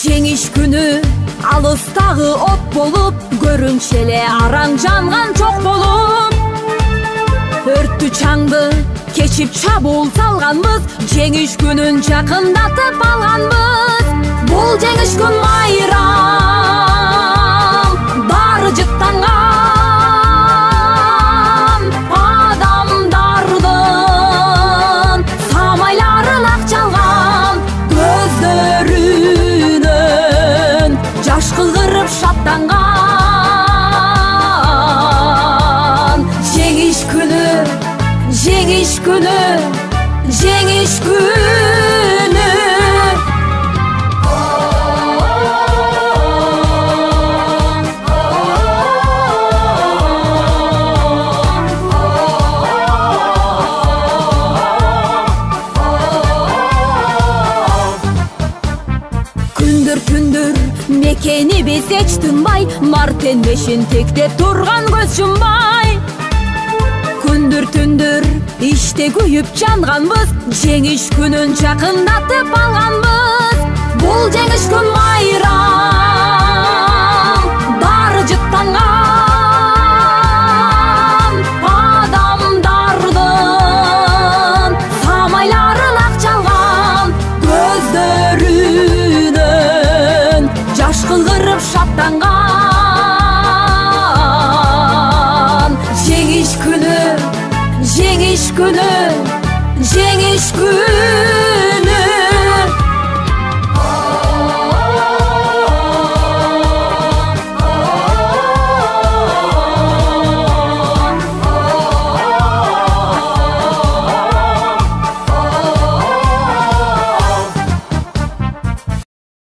жеңиш күнү алыстагы от болуп, көрүнчү эле араң жанган чок болуп. Өрттү чаңды кечип чабуул салганбыз, жеңиш күнүн жакындатып алганбыз. Бул жеңиш күн майрам, баары жыттанган адамдардын самайларын ак чалган, көздөрүнөн жаш кыгырып шаттанган. Жеңиш күнү, жеңиш күнү, жеңиш күнү. Күндүр мекени биз эч тынбай, мартен бешин тектеп турган көз жумбай. Күндүр иште күйүп жанганбыз, жеңиш күнүн жакындатып алганбыз.